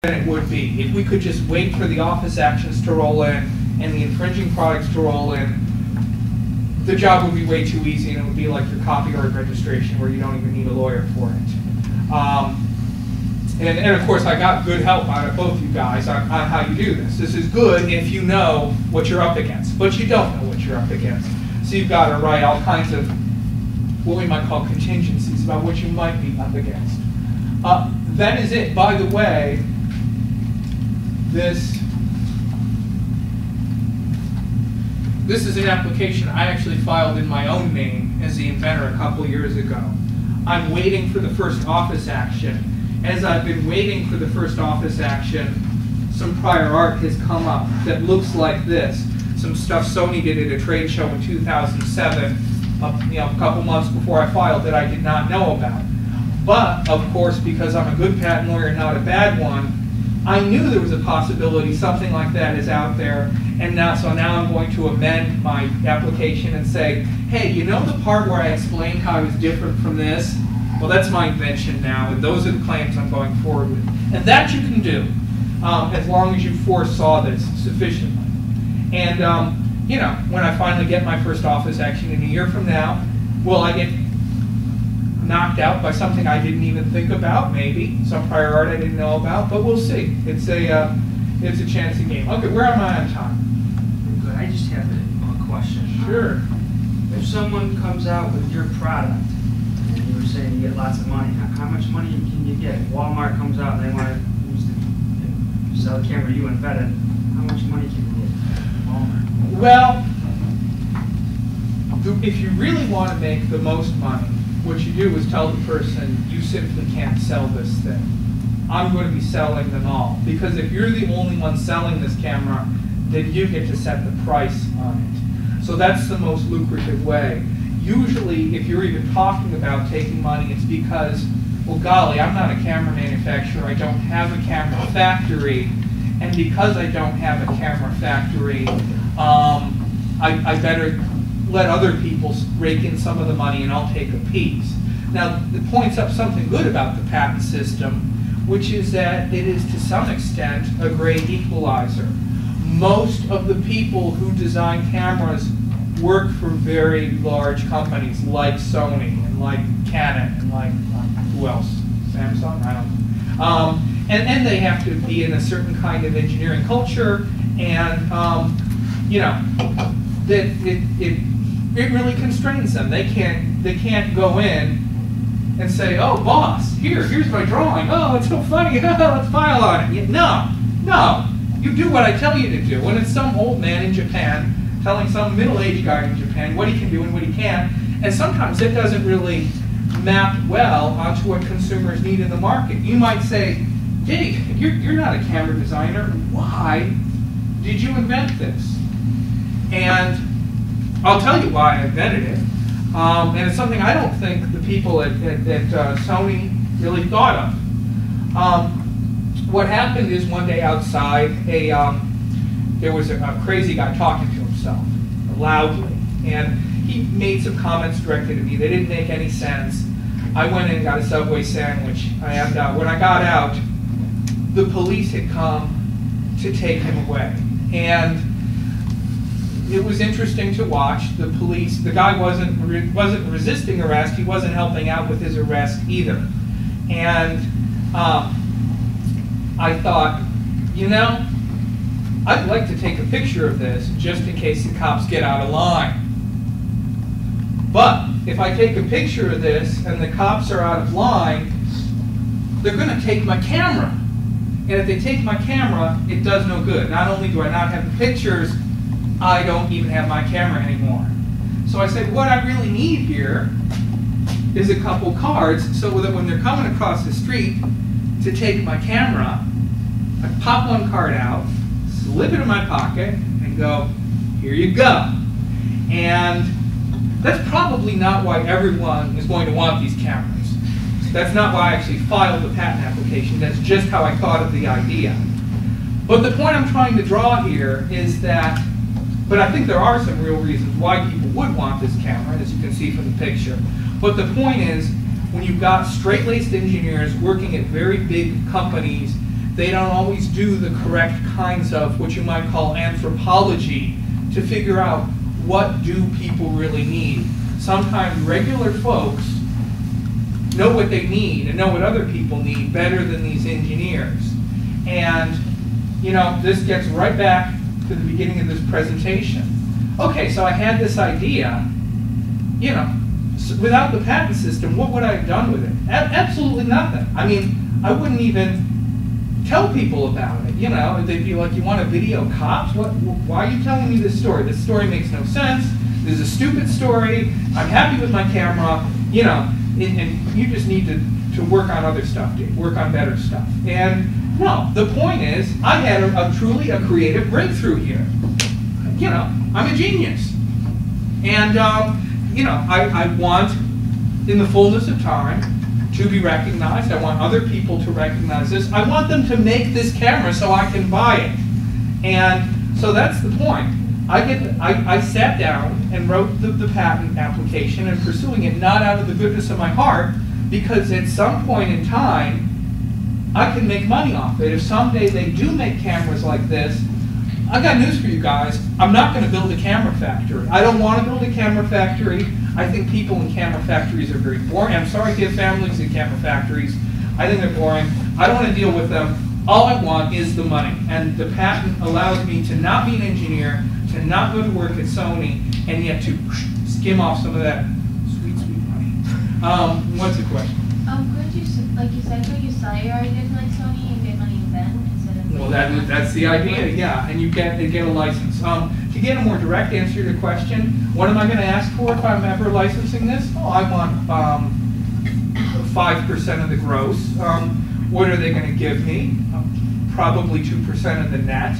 than it would be. If we could just wait for the office actions to roll in and the infringing products to roll in, the job would be way too easy, and it would be like your copyright registration where you don't even need a lawyer for it. And of course, I got good help out of both you guys on how you do this. This is good if you know what you're up against, but you don't know what you're up against. So you've got to write all kinds of what we might call contingencies about what you might be up against. That is it. By the way, this is an application I actually filed in my own name as the inventor a couple years ago. I'm waiting for the first office action. As I've been waiting for the first office action, some prior art has come up that looks like this. Some stuff Sony did at a trade show in 2007, a couple months before I filed, that I did not know about. But, of course, because I'm a good patent lawyer, not a bad one, I knew there was a possibility something like that is out there. And so now I'm going to amend my application and say, hey, you know the part where I explained how I was different from this? Well, that's my invention now, and those are the claims I'm going forward with. And that you can do, as long as you foresaw this sufficiently. And, when I finally get my first office action in a year from now, will I get knocked out by something I didn't even think about? Maybe. Some prior art I didn't know about, but we'll see. It's a chancing game. Okay, where am I on time? Good. I just have a question. Sure. If someone comes out with your product, saying you get lots of money. How much money can you get? Walmart comes out and they want to sell a camera you invented. How much money can you get from Walmart? Well, if you really want to make the most money, what you do is tell the person, you simply can't sell this thing. I'm going to be selling them all. Because if you're the only one selling this camera, then you get to set the price on it. So that's the most lucrative way. Usually, if you're even talking about taking money, it's because, well, golly, I'm not a camera manufacturer. I don't have a camera factory. And because I don't have a camera factory, I better let other people rake in some of the money and I'll take a piece. Now, it points up something good about the patent system, which is that it is to some extent a great equalizer. Most of the people who design cameras work for very large companies like Sony and like Canon and like who else? Samsung? I don't know. And they have to be in a certain kind of engineering culture, and that it really constrains them. They can't go in and say, oh, boss, here's my drawing. Oh, it's so funny. Let's file on it. No. You do what I tell you to do. When it's some old man in Japan telling some middle-aged guy in Japan what he can do and what he can't, and sometimes it doesn't really map well onto what consumers need in the market. You might say, hey, you're not a camera designer. Why did you invent this? And I'll tell you why I invented it. And it's something I don't think the people at Sony really thought of. What happened is one day outside, there was a crazy guy talking to himself loudly, and he made some comments directed at me. They didn't make any sense. I went in and got a Subway sandwich, and when I got out, the police had come to take him away. And it was interesting to watch. The police, the guy wasn't resisting arrest. He wasn't helping out with his arrest either. And I thought, I'd like to take a picture of this just in case the cops get out of line. But if I take a picture of this and the cops are out of line, they're going to take my camera. And if they take my camera, it does no good. Not only do I not have the pictures, I don't even have my camera anymore. So I said, what I really need here is a couple cards so that when they're coming across the street to take my camera, I pop one card out, slip it in my pocket, and go, here you go. And that's probably not why everyone is going to want these cameras. That's not why I actually filed the patent application. That's just how I thought of the idea. But the point I'm trying to draw here is that, but I think there are some real reasons why people would want this camera, as you can see from the picture. But the point is, when you've got straight-laced engineers working at very big companies they don't always do the correct kinds of what you might call anthropology to figure out what do people really need. Sometimes regular folks know what they need and know what other people need better than these engineers. And, you know, this gets right back to the beginning of this presentation. Okay, so I had this idea, you know, without the patent system, what would I have done with it? Absolutely nothing. I mean, I wouldn't even tell people about it, you know. They'd be like, you want to video cops? Why are you telling me this story? This story makes no sense. This is a stupid story. I'm happy with my camera, you know, and you just need to work on other stuff, dude. Work on better stuff. And no, the point is, I had truly a creative breakthrough here. You know, I'm a genius. And, you know, I want, in the fullness of time, to be recognized. I want other people to recognize this. I want them to make this camera so I can buy it. And so that's the point. I sat down and wrote the patent application and pursuing it not out of the goodness of my heart, because at some point in time, I can make money off it. If someday they do make cameras like this, I got news for you guys. I'm not going to build a camera factory. I don't want to build a camera factory. I think people in camera factories are very boring. I'm sorry if you have families in camera factories. I think they're boring. I don't want to deal with them. All I want is the money. And the patent allows me to not be an engineer, to not go to work at Sony, and yet to skim off some of that sweet, sweet money. What's the question? Could you, like you said, could you sell your idea to like Sony and get money then instead of? Well, that's the idea, yeah, and you get a license. To get a more direct answer to your question, what am I going to ask for if I'm ever licensing this? Oh, I want 5% of the gross. What are they going to give me? Probably 2% of the net.